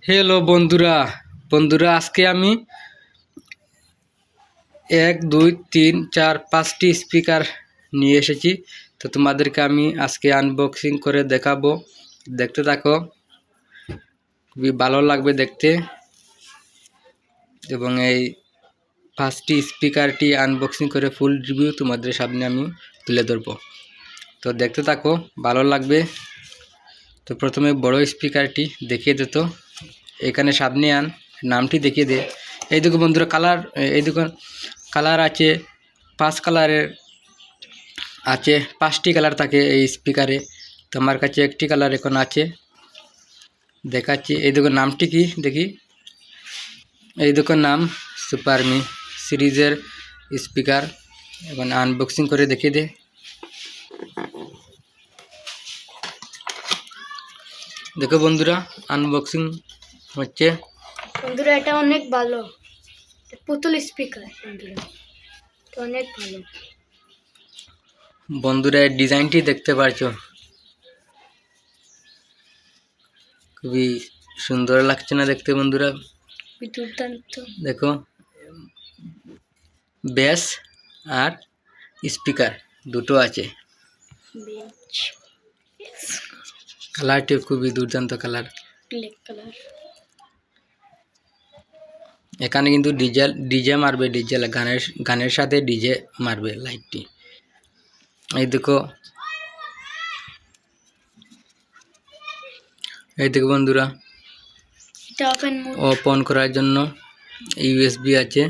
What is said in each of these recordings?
Hello বন্ধুরা বন্ধুরা আজকে আমি 1 2 3 4 5টি স্পিকার নিয়ে এসেছি। তো তোমাদেরকে আমি আজকে আনবক্সিং করে দেখাবো, দেখতে থাকো, খুবই ভালো লাগবে দেখতে। এবং এই 5টি স্পিকারটি আনবক্সিং করে ফুল রিভিউ তোমাদের সামনে আমি তুলে ধরবো। তো দেখতে থাকো, ভালো লাগবে। তো প্রথমে বড় স্পিকারটি দেখিয়ে দিত, এখানে সামনে আন, নামটি দেখিয়ে দে। এই দেখো বন্ধুরা কালার, এই দেখো কালার আছে 5 কালারের আছে, 5টি কালার থাকে এই স্পিকারে। তো আমার কাছে একটি কালার এখন আছে, দেখাচ্ছি। এই দেখো নামটি কি দেখি, এই দেখো নাম সুপারমি সিরিজের স্পিকার। এখন আনবক্সিং করে দেখিয়ে দে। দেখো বন্ধুরা আনবক্সিং হচ্ছে। বন্ধুরা এটা অনেক ভালো, পুতুল স্পিকার বন্ধুরা, এটা অনেক ভালো। বন্ধুরা এর ডিজাইনটি দেখতে পারছো, খুবই সুন্দর লাগছে না দেখতে বন্ধুরা? দুর্দান্ত। দেখো বেস আর স্পিকার দুটো আছে। কালারটি খুবই দুর্দান্ত কালার, ব্ল্যাক কালার। এখানে কিন্তু ডিজে মারবে, ডিজে গানের সাথে ডিজে মারবে লাইটটি। এই দেখো, এই দেখো বন্ধুরা, এটা ওপেন করার জন্য ইউএসবি আছে।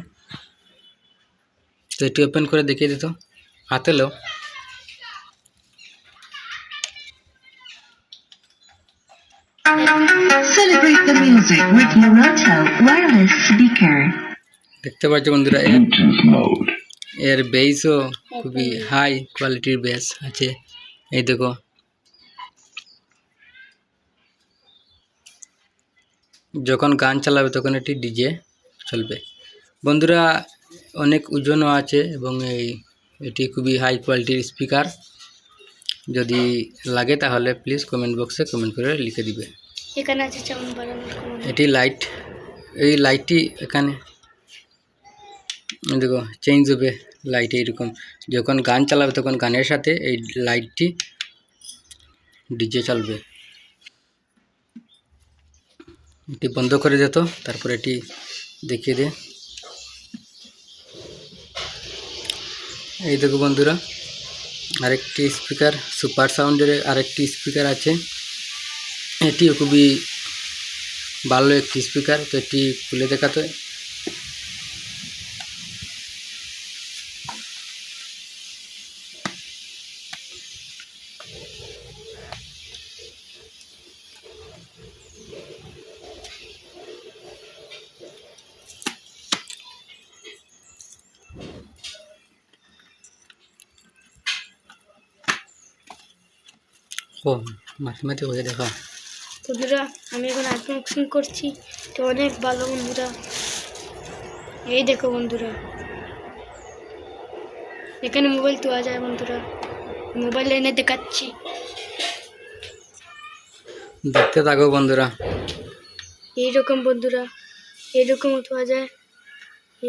তো এটি ওপেন করে দেখিয়ে দিত, হাতে লো। Celebrate the music with Morato wireless speaker. দেখতে পাচ্ছ বন্ধুরা এর বেসও খুবই হাই কোয়ালিটির বেস আছে। এই দেখো, যখন গান চালাবে তখন এটি ডিজে চলবে। বন্ধুরা অনেক ওজনও আছে এবং এটি খুবই হাই কোয়ালিটির স্পিকার। যদি লাগে তাহলে প্লিজ কমেন্ট বক্সে কমেন্ট করে লিখে দিবে। এখানে আছে চাউন বানানোর ক্ষমতা। এটি লাইট, এই লাইটটি এখানে দেখো চেঞ্জ হবে লাইট। এইরকম যখন গান চালাবে তখন গানের সাথে এই লাইটটি ডিজে চলবে। এটি বন্ধ করে দিত, তারপর এটি দেখিয়ে দে। এই দেখো বন্ধুরা আরেকটি স্পিকার, সুপার সাউন্ডের আরেকটি স্পিকার আছে। এটিও খুবই ভালো একটি স্পিকার। তো এটি খুলে দেখাতো। ও মাঝে হয়ে দেখা। বন্ধুরা আমি এখন আনবক্সিং করছি, তো অনেক ভালো বন্ধুরা। এই দেখো বন্ধুরা, এখানে মোবাইল তোলা যায় বন্ধুরা, মোবাইল এনে দেখাচ্ছি। দেখতে থাকো বন্ধুরা। এইরকম বন্ধুরা, এইরকমও তোলা যায়,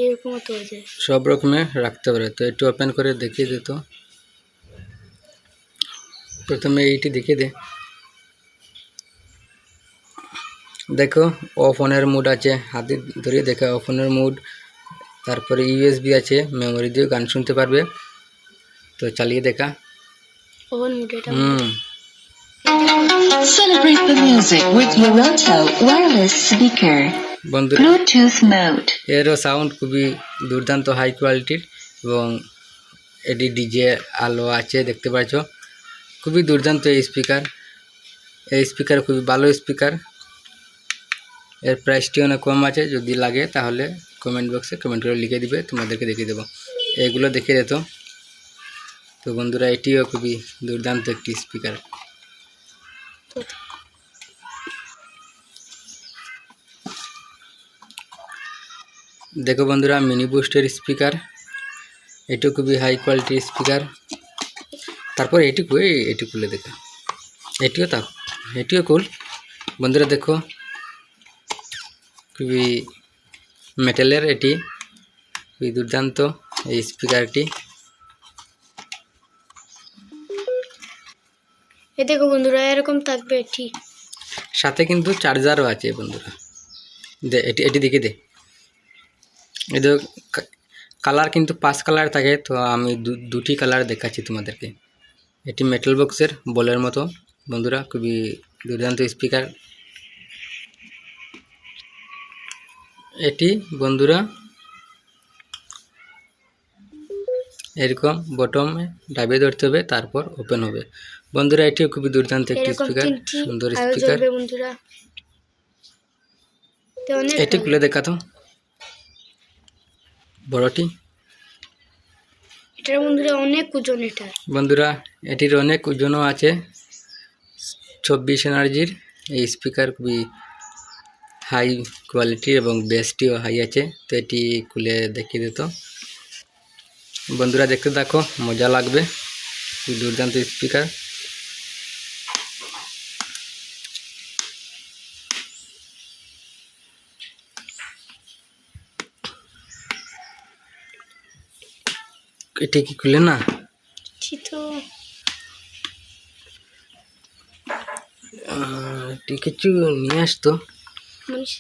এইরকমও তোলা যায়, সব রকমের রাখতে পারে। তো একটু ওপেন করে দেখিয়ে দিত। প্রথমে এইটি দেখিয়ে দে। দেখো অফনের মুড আছে, হাতে ধরে দেখা অফনের মুড। তারপরে ইউএসবি আছে, মেমোরি দিয়ে গান শুনতে পারবে। তো চালিয়ে দেখা। ওভেন মোড এটা। Celebrate the music with Morato wireless speaker. বন্ধুরা Bluetooth mode. এরও সাউন্ড খুবই দুর্দান্ত হাই কোয়ালিটির এবং এটি ডিজে আলো আছে, দেখতে পাচ্ছ। খুবই দুর্দান্ত এই স্পিকার। এই স্পিকার খুবই ভালো স্পিকার। এর প্রাইসটি অনেক কম আছে, যদি লাগে তাহলে কমেন্ট বক্সে কমেন্ট করে লিখে দিবে, তোমাদেরকে দেখিয়ে দেবো। এগুলো দেখিয়ে দিত। তো বন্ধুরা এটিও খুবই দুর্দান্ত একটি স্পিকার। দেখো বন্ধুরা মিনি বুস্টের স্পিকার, এটিও খুবই হাই কোয়ালিটির স্পিকার। তারপর এটি খুলে দেখা, এটিও কুল। বন্ধুরা দেখো খুবই মেটালের, এটি খুবই দুর্দান্ত এই স্পিকারটি। এ দেখো বন্ধুরা, এরকম থাকবে এটি। সাথে কিন্তু চার্জারও আছে বন্ধুরা। দে এটি এটি দেখে দে। এই তো কালার কিন্তু 5 কালার থাকে, তো আমি দুটি কালার দেখাচ্ছি তোমাদেরকে। এটি মেটাল বক্সের বলের মতো বন্ধুরা, খুবই দুর্দান্ত স্পিকার। এটি বন্ধুরা এরকম বটমে দাবিয়ে ধরতে হবে, তারপর ওপেন হবে বন্ধুরা। এটিও খুবই দুর্দান্ত একটি এরকম স্পিকার, 3টি সুন্দর আলো স্পিকার। জ্বলবে বন্ধুরা। তো অনেক এটি ভালো। খুলে দেখাতো বড়টি। এটার বন্ধুরা অনেক ওজন এটা। বন্ধুরা এটির অনেক ওজনও আছে, 24 এনার্জির এই স্পিকার, খুবই হাই কোয়ালিটি এবং বেসটিও হাই আছে। তো এটি খুলে দেখিয়ে দিত বন্ধুরা, দেখতে দেখো, মজা লাগবে, খুবই দুর্দান্ত স্পিকার। এটি কি খুলে না? তো এটি কিছু নিয়ে আসতো, মানুষ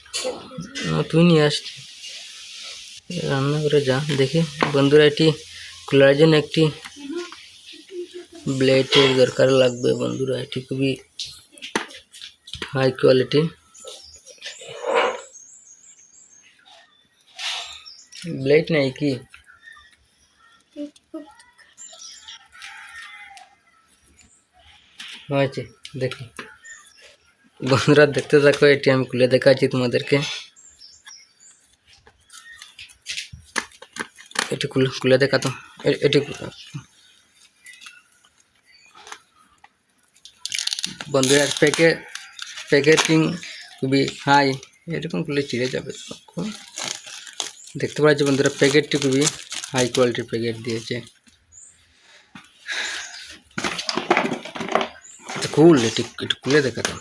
তুই নিয়ে আসছি, রান্না করে যা দেখি বন্ধুরা। এটি খোলার জন্য একটি ব্লেডের দরকার লাগবে বন্ধুরা। এটি খুবই হাই কোয়ালিটি ব্লেড, নেই কি? হয়েছে দেখি বন্ধুরা, দেখতে থাকো। এটি আমি খুলে দেখাচ্ছি তোমাদেরকে। এটি খুলে দেখাতো। এটি বন্ধুরা প্যাকেটিং খুবই হাই, এরকম খুলে চিড়ে যাবে। দেখতে পাচ্ছি বন্ধুরা, প্যাকেটটি খুবই হাই কোয়ালিটির প্যাকেট দিয়েছে। কুল, এটি একটু খুলে দেখাতো,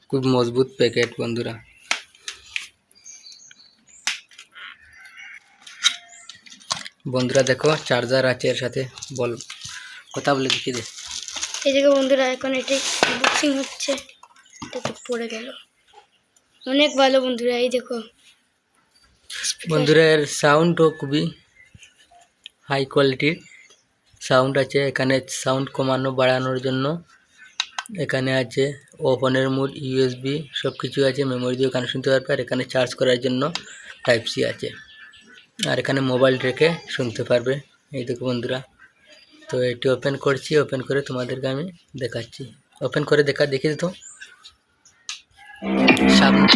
খুব মজবুত প্যাকেট বন্ধুরা। বন্ধুরা দেখো, চার্জার আছে এর সাথে, বল কথা বলে দেখিয়ে দে। এই দেখো বন্ধুরা, এখন এটি আনবক্সিং হচ্ছে। এটা তো পড়ে গেল। অনেক ভালো বন্ধুরা, এই দেখো বন্ধুরা এর সাউন্ডও খুবই হাই কোয়ালিটির সাউন্ড আছে। এখানে সাউন্ড কমানো বাড়ানোর জন্য এখানে আছে ওপেনের মোড, ইউএসবি সব কিছু আছে। মেমোরি দিয়ে গান শুনতে পারবে। আর এখানে চার্জ করার জন্য টাইপ সি আছে। আর এখানে মোবাইল রেখে শুনতে পারবে। এই দেখো বন্ধুরা, তো এটি ওপেন করছি, ওপেন করে তোমাদেরকে আমি দেখাচ্ছি। ওপেন করে দেখিয়ে দিত সামনে।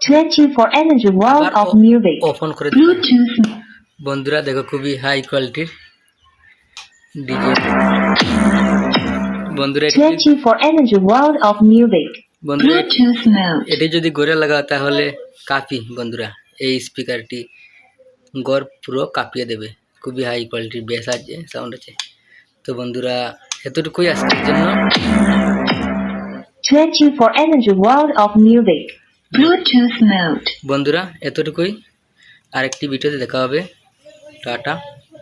24 energy world of music. Open করে Bluetooth. বন্ধুরা দেখো, খুবই হাই কোয়ালিটির ডিজে বন্ধুরা। 24 energy world of music. বন্ধুরা Bluetooth mode. এটি যদি গড়ে লাগাও তাহলে কাফি বন্ধুরা। এই স্পিকারটি গড় পুরো কাঁপিয়ে দেবে। খুবই হাই কোয়ালিটির বেস আছে, সাউন্ড আছে। তো বন্ধুরা এতটুকুই আজকের জন্য। 24 energy world of music. Bluetooth mode. বন্ধুরা এতটুকুই, আরেকটি ভিডিওতে দেখা হবে। টাটা।